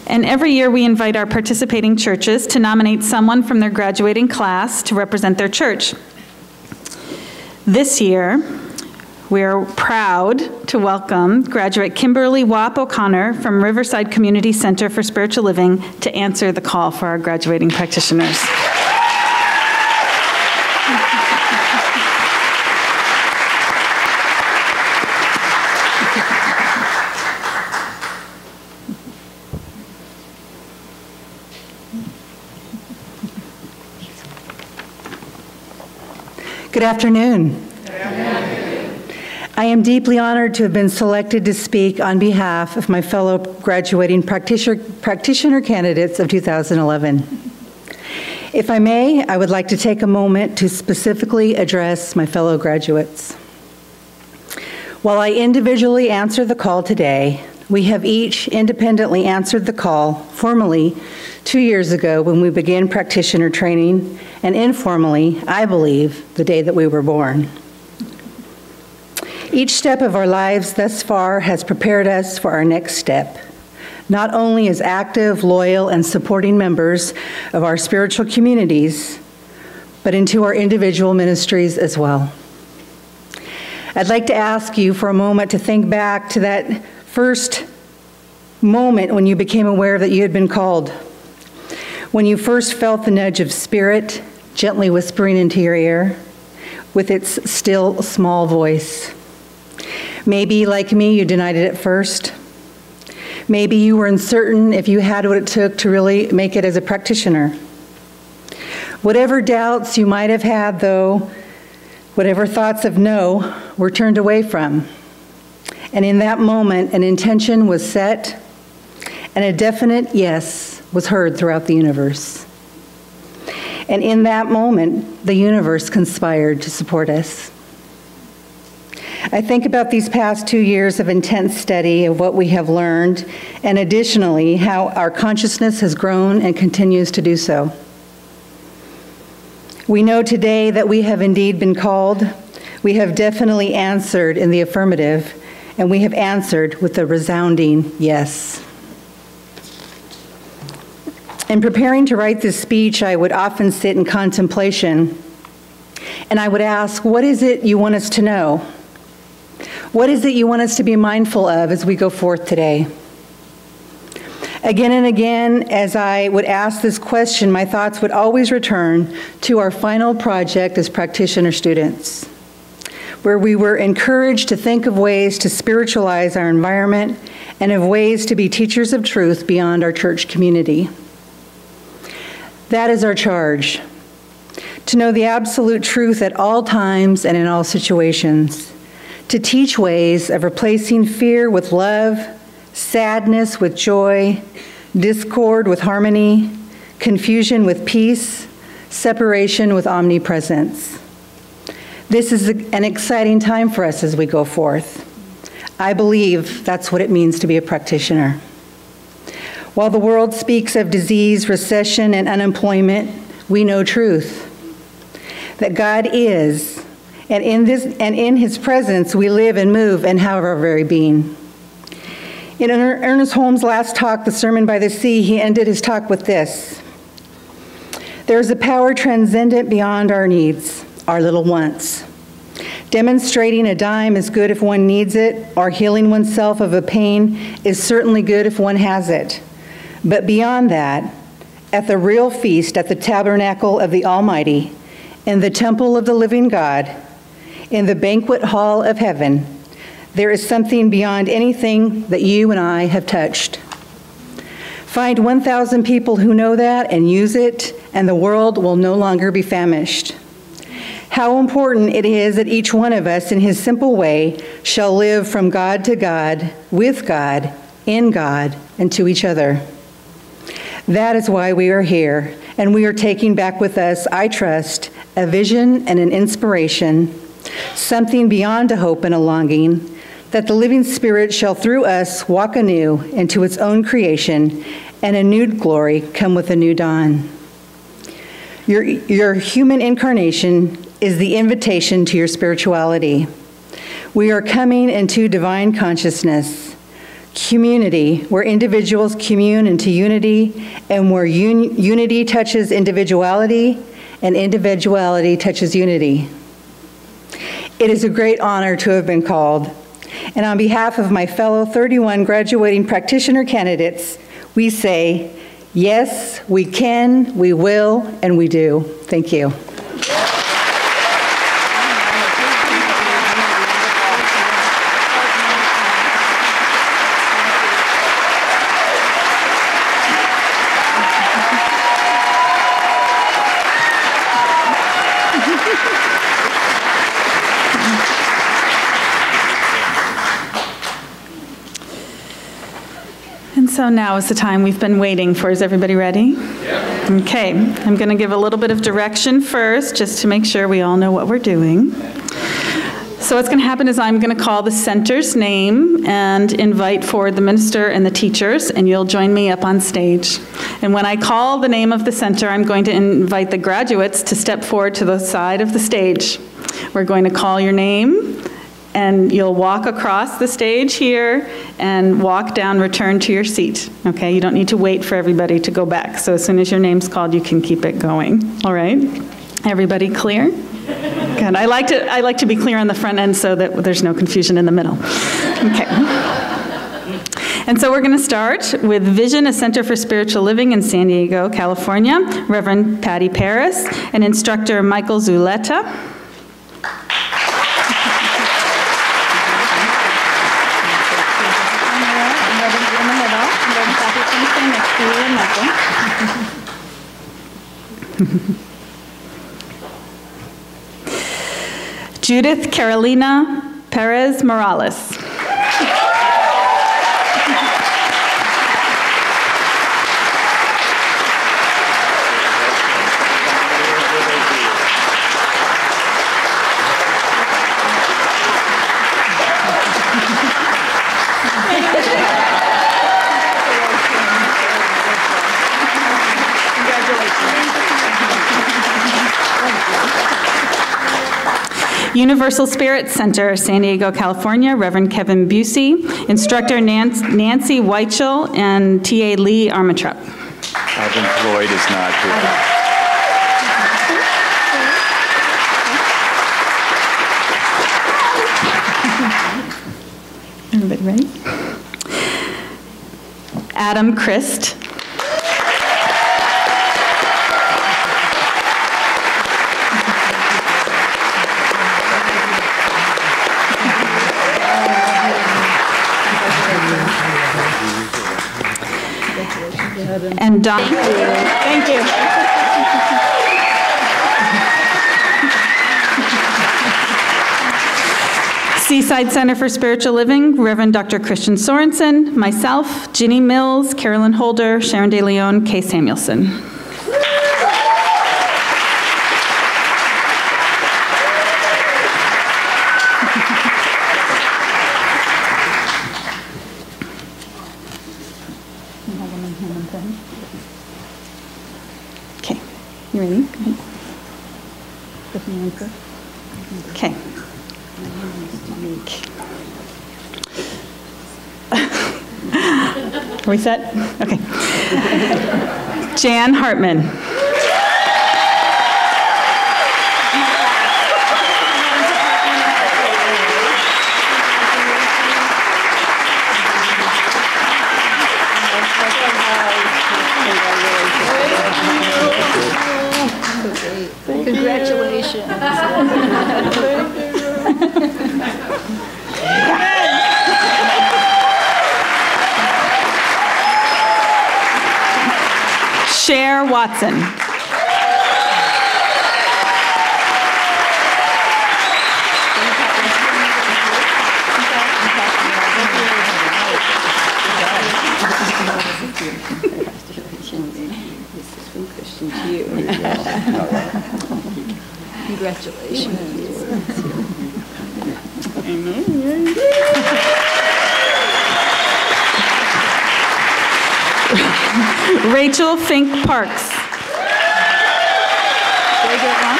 And every year we invite our participating churches to nominate someone from their graduating class to represent their church. This year, we are proud to welcome graduate Kimberly Wap O'Connor from Riverside Community Center for Spiritual Living to answer the call for our graduating practitioners. Good afternoon. I am deeply honored to have been selected to speak on behalf of my fellow graduating practitioner candidates of 2011. If I may, I would like to take a moment to specifically address my fellow graduates. While I individually answer the call today, we have each independently answered the call formally 2 years ago when we began practitioner training, and informally, I believe, the day that we were born. Each step of our lives thus far has prepared us for our next step, not only as active, loyal, and supporting members of our spiritual communities, but into our individual ministries as well. I'd like to ask you for a moment to think back to that first moment when you became aware that you had been called, when you first felt the nudge of Spirit gently whispering into your ear with its still small voice. Maybe, like me, you denied it at first. Maybe you were uncertain if you had what it took to really make it as a practitioner. Whatever doubts you might have had, though, whatever thoughts of no were turned away from. And in that moment, an intention was set, and a definite yes was heard throughout the universe. And in that moment, the universe conspired to support us. I think about these past 2 years of intense study of what we have learned, and additionally, how our consciousness has grown and continues to do so. We know today that we have indeed been called. We have definitely answered in the affirmative, and we have answered with a resounding yes. In preparing to write this speech, I would often sit in contemplation, and I would ask, what is it you want us to know? What is it you want us to be mindful of as we go forth today? Again and again, as I would ask this question, my thoughts would always return to our final project as practitioner students, where we were encouraged to think of ways to spiritualize our environment and of ways to be teachers of truth beyond our church community. That is our charge, to know the absolute truth at all times and in all situations, to teach ways of replacing fear with love, sadness with joy, discord with harmony, confusion with peace, separation with omnipresence. This is an exciting time for us as we go forth. I believe that's what it means to be a practitioner. While the world speaks of disease, recession, and unemployment, we know truth, that God is, and in His presence we live and move and have our very being. In Ernest Holmes' last talk, The Sermon by the Sea, he ended his talk with this: there is a power transcendent beyond our needs, our little wants. Demonstrating a dime is good if one needs it, or healing oneself of a pain is certainly good if one has it. But beyond that, at the real feast at the tabernacle of the Almighty, in the temple of the living God, in the banquet hall of heaven, there is something beyond anything that you and I have touched. Find 1,000 people who know that and use it, and the world will no longer be famished. How important it is that each one of us, in his simple way, shall live from God to God, with God, in God, and to each other. That is why we are here, and we are taking back with us, I trust, a vision and an inspiration, something beyond a hope and a longing, that the living Spirit shall through us walk anew into its own creation, and a new glory come with a new dawn. Your human incarnation is the invitation to your spirituality. We are coming into divine consciousness, Community, where individuals commune into unity, and where unity touches individuality, and individuality touches unity. It is a great honor to have been called. And on behalf of my fellow 31 graduating practitioner candidates, we say, yes, we can, we will, and we do. Thank you. So now is the time we've been waiting for. Is everybody ready? Yeah. Okay, I'm going to give a little bit of direction first, just to make sure we all know what we're doing. So what's going to happen is I'm going to call the center's name and invite forward the minister and the teachers, and you'll join me up on stage. And when I call the name of the center, I'm going to invite the graduates to step forward to the side of the stage. We're going to call your name, and you'll walk across the stage here and walk down, return to your seat. Okay, you don't need to wait for everybody to go back. So as soon as your name's called, you can keep it going. All right? Everybody clear? Good. I like to be clear on the front end so that there's no confusion in the middle. Okay. And so we're going to start with Vision, a Center for Spiritual Living in San Diego, California, Reverend Patty Paris, and instructor Michael Zuleta. Judith Carolina Perez Morales. Universal Spirit Center, San Diego, California, Reverend Kevin Busey, instructor Nancy Weichel, and TA Lee Armatrup. Alvin Floyd is not here. Everybody ready? Adam Christ. And Don. Thank you. Seaside Center for Spiritual Living, Reverend Dr. Christian Sorensen, myself, Ginny Mills, Carolyn Holder, Sharon De Leon, Kay Samuelson. Okay, you ready? Okay. Are we set? Okay. Jan Hartman. Congratulations. Cher Watson. Congratulations. Rachel Fink Parks. Did I get it wrong?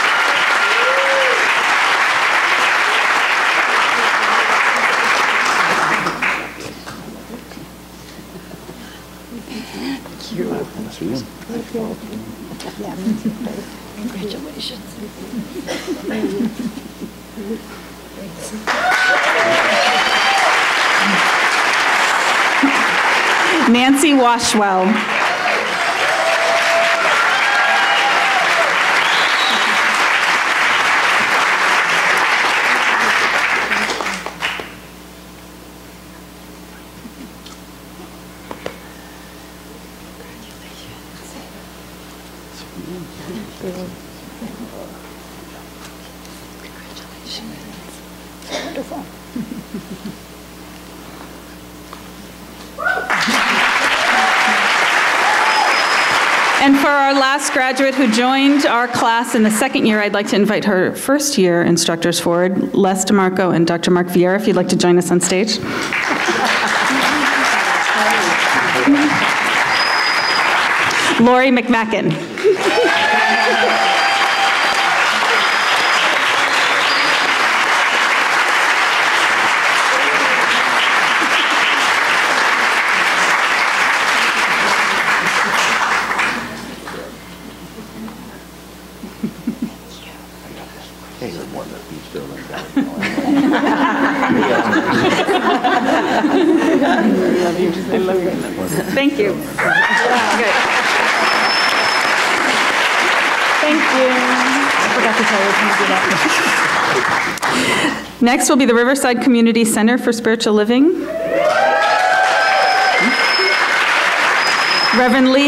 Congratulations. Nancy Washwell. Wonderful. And for our last graduate who joined our class in the second year, I'd like to invite her first year instructors forward, Les DeMarco and Dr. Mark Vieira, if you'd like to join us on stage. Lori McMacken. Thank you. Good. Thank you. I forgot to tell you to do that. Next will be the Riverside Community Center for Spiritual Living. Reverend Lee